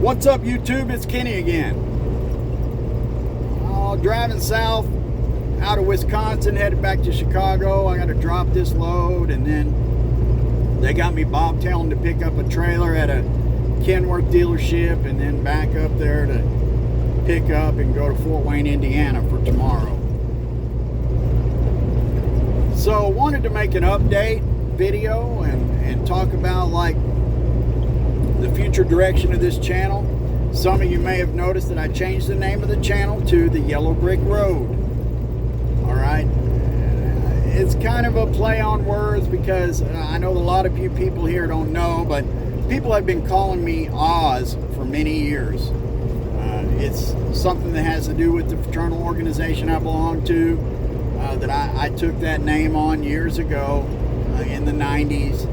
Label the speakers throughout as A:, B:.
A: What's up, YouTube? It's Kenny again. Driving south out of Wisconsin, headed back to Chicago. I got to drop this load, and then they got me bobtailing to pick up a trailer at a Kenworth dealership, and then back up there to pick up and go to Fort Wayne, Indiana for tomorrow. So wanted to make an update video and talk about like the future direction of this channel. Some of you may have noticed that I changed the name of the channel to the Yellow Brick Road. Alright, it's kind of a play on words because I know a lot of you people here don't know, but people have been calling me Oz for many years. It's something that has to do with the fraternal organization I belong to, that I took that name on years ago in the 90s.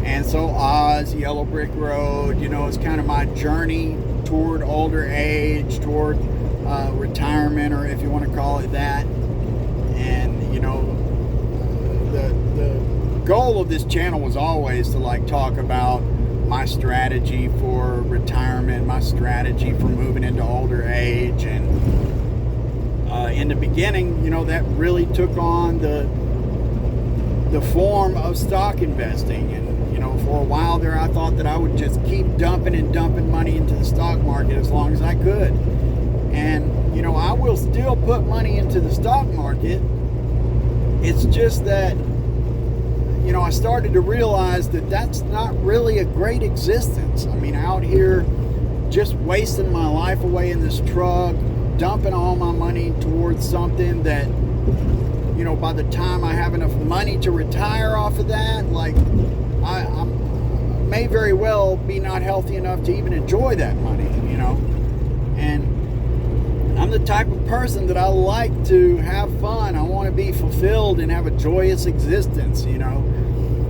A: And so Oz, Yellow Brick Road, you know, it's kind of my journey toward older age, toward retirement, or if you want to call it that. And, you know, the goal of this channel was always to like talk about my strategy for retirement, my strategy for moving into older age. And in the beginning, you know, that really took on the form of stock investing. And you know, for a while there, I thought that I would just keep dumping and dumping money into the stock market as long as I could. And, you know, I will still put money into the stock market. It's just that, you know, I started to realize that that's not really a great existence. I mean, out here just wasting my life away in this truck, dumping all my money towards something that, you know, by the time I have enough money to retire off of that, like, I may very well be not healthy enough to even enjoy that money, you know. And I'm the type of person that I like to have fun. I want to be fulfilled and have a joyous existence, you know.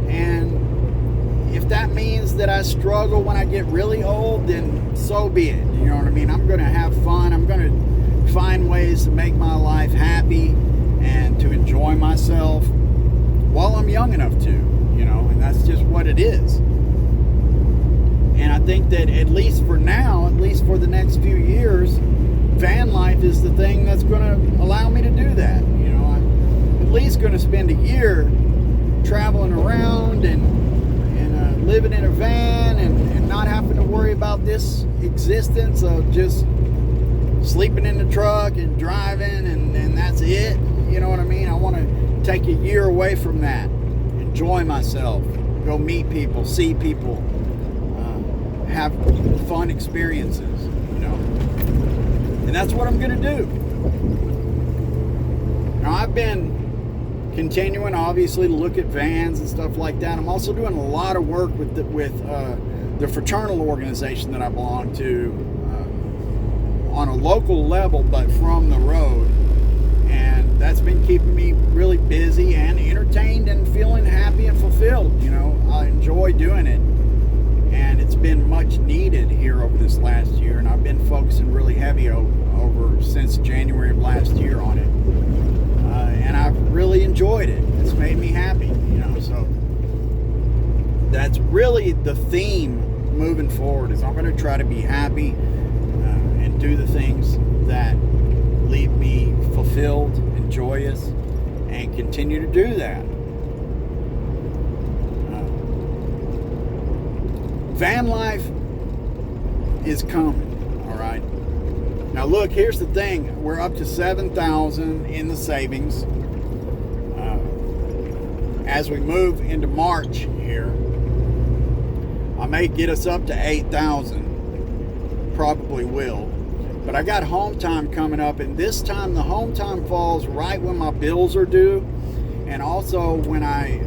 A: And if that means that I struggle when I get really old, then so be it. You know what I mean? I'm going to have fun. I'm going to find ways to make my life happy and to enjoy myself while I'm young enough to, you know, and that's just what it is. And I think that at least for now, at least for the next few years, van life is the thing that's going to allow me to do that. You know, I'm at least going to spend a year traveling around and living in a van and not having to worry about this existence of just sleeping in the truck and driving and that's it. You know what I mean? I want to take a year away from that, enjoy myself, go meet people, see people, have fun experiences, you know. And that's what I'm going to do. Now, I've been continuing, obviously, to look at vans and stuff like that. I'm also doing a lot of work with the fraternal organization that I belong to on a local level, but from the road. And that's been keeping me really busy and entertained and feeling happy and fulfilled. You know, I enjoy doing it. And it's been much needed here over this last year. And I've been focusing really heavy over since January of last year on it. And I've really enjoyed it. It's made me happy, you know. So that's really the theme moving forward, is I'm going to try to be happy and do the things that leave me fulfilled and joyous, and continue to do that. Van life is coming, all right? Now look, here's the thing. We're up to 7,000 in the savings. As we move into March here, I may get us up to 8,000. Probably will. But I got home time coming up, and this time the home time falls right when my bills are due. And also when I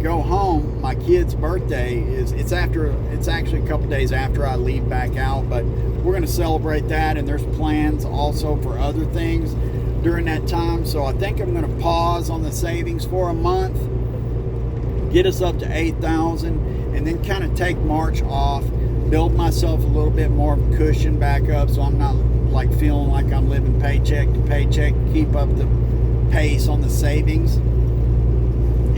A: go home, my kid's birthday it's actually a couple days after I leave back out, but we're going to celebrate that, and there's plans also for other things during that time. So I think I'm going to pause on the savings for a month, get us up to 8,000, and then kind of take March off, build myself a little bit more of a cushion back up, so I'm not like feeling like I'm living paycheck to paycheck, keep up the pace on the savings,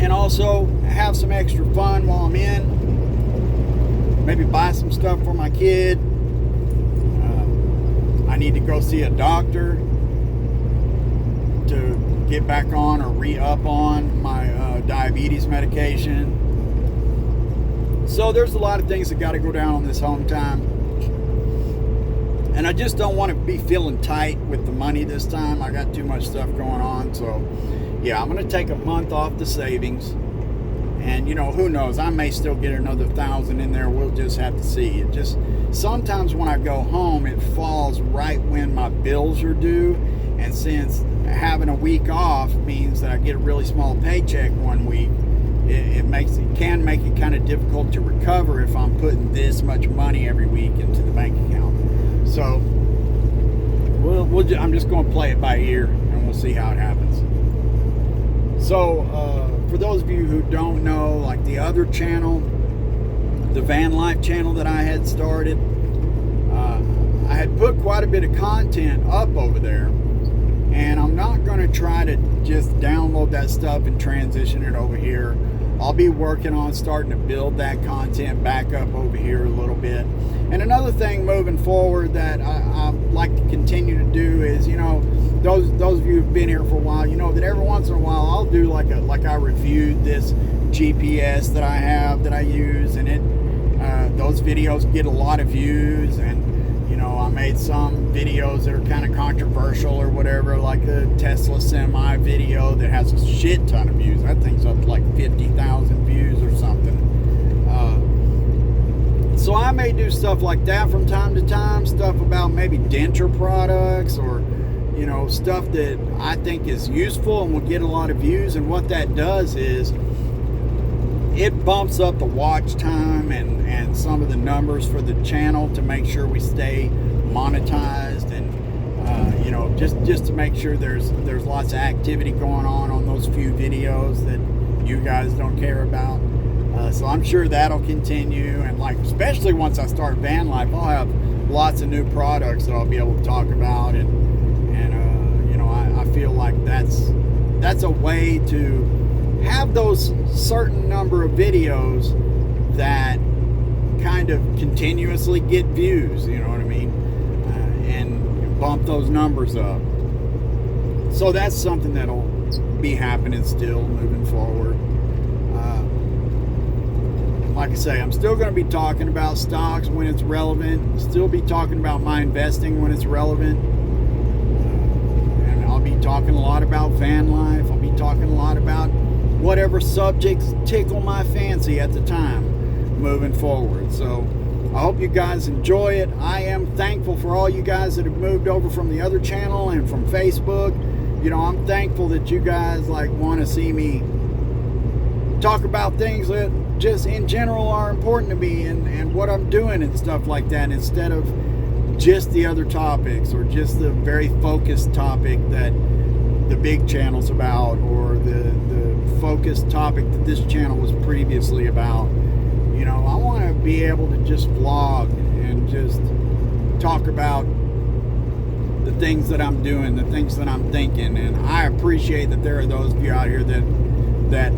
A: and also have some extra fun while I'm in. Maybe buy some stuff for my kid, need to go see a doctor to get back on or re-up on my diabetes medication. So there's a lot of things that got to go down on this home time. And I just don't want to be feeling tight with the money this time. I got too much stuff going on. So, yeah, I'm going to take a month off the savings. And, you know, who knows? I may still get another 1,000 in there. We'll just have to see. It just, sometimes when I go home, it falls right when my bills are due. And since having a week off means that I get a really small paycheck one week, it can make it kind of difficult to recover if I'm putting this much money every week into the bank account. So I'm just going to play it by ear, and we'll see how it happens. So for those of you who don't know, like the other channel, the VANLIFE channel that I had started, I had put quite a bit of content up over there, and I'm not going to try to just download that stuff and transition it over here. I'll be working on starting to build that content back up over here a little bit. And another thing moving forward that I like to continue to do is, you know, those of you who've been here for a while, you know that every once in a while I'll do like I reviewed this GPS that I have that I use, and those videos get a lot of views. And you know, I made some videos that are kind of controversial or whatever, like the Tesla semi video that has a shit ton of views. That thing's up to like 50,000 views or something. So I may do stuff like that from time to time, stuff about maybe denture products, or you know, stuff that I think is useful and will get a lot of views. And what that does is it bumps up the watch time and some of the numbers for the channel to make sure we stay monetized, and you know, just to make sure there's lots of activity going on those few videos that you guys don't care about. So I'm sure that'll continue, and like especially once I start VANLIFE, I'll have lots of new products that I'll be able to talk about, and you know, I feel like that's a way to have those certain number of videos that kind of continuously get views, you know what I mean, and bump those numbers up. So that's something that'll be happening still moving forward. Like I say, I'm still going to be talking about stocks when it's relevant, still be talking about my investing when it's relevant, and I'll be talking a lot about VANLIFE. I'll be talking a lot about whatever subjects tickle my fancy at the time moving forward. So I hope you guys enjoy it. I am thankful for all you guys that have moved over from the other channel and from Facebook. You know, I'm thankful that you guys like want to see me talk about things that just in general are important to me, and what I'm doing and stuff like that, instead of just the other topics or just the very focused topic that the big channel's about, or the focused topic that this channel was previously about. You know, I want to be able to just vlog and just talk about the things that I'm doing, the things that I'm thinking. And I appreciate that there are those of you out here that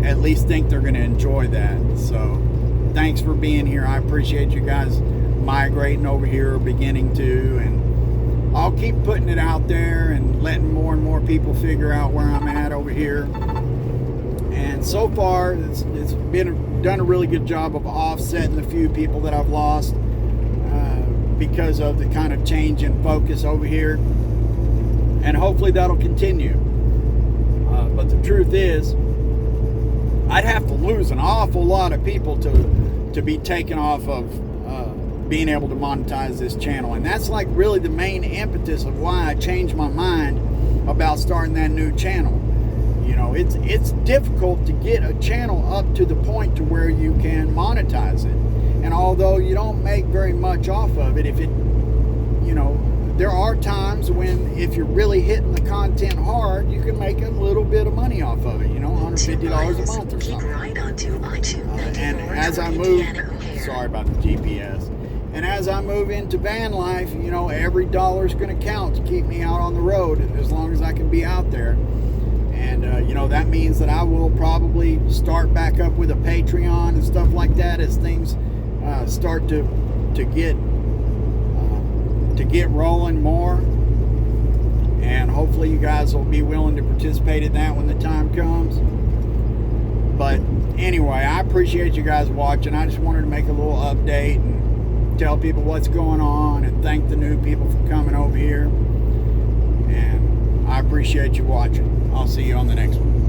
A: at least think they're going to enjoy that. So thanks for being here. I appreciate you guys migrating over here, beginning to, and I'll keep putting it out there and letting more and more people figure out where I'm at over here. And so far, it's done a really good job of offsetting the few people that I've lost because of the kind of change in focus over here. And hopefully that'll continue. But the truth is, I'd have to lose an awful lot of people to be taken off of being able to monetize this channel. And that's like really the main impetus of why I changed my mind about starting that new channel. You know, it's difficult to get a channel up to the point to where you can monetize it. And although you don't make very much off of it, you know, there are times when if you're really hitting the content hard, you can make a little bit of money off of it, you know, $150 a month or something. And as I move, sorry about the GPS, and as I move into VANLIFE, you know, every dollar is going to count to keep me out on the road as long as I can be out there. And, you know, that means that I will probably start back up with a Patreon and stuff like that as things start to get to get rolling more. And hopefully you guys will be willing to participate in that when the time comes. But anyway, I appreciate you guys watching. I just wanted to make a little update and tell people what's going on and thank the new people for coming over here. And I appreciate you watching. I'll see you on the next one.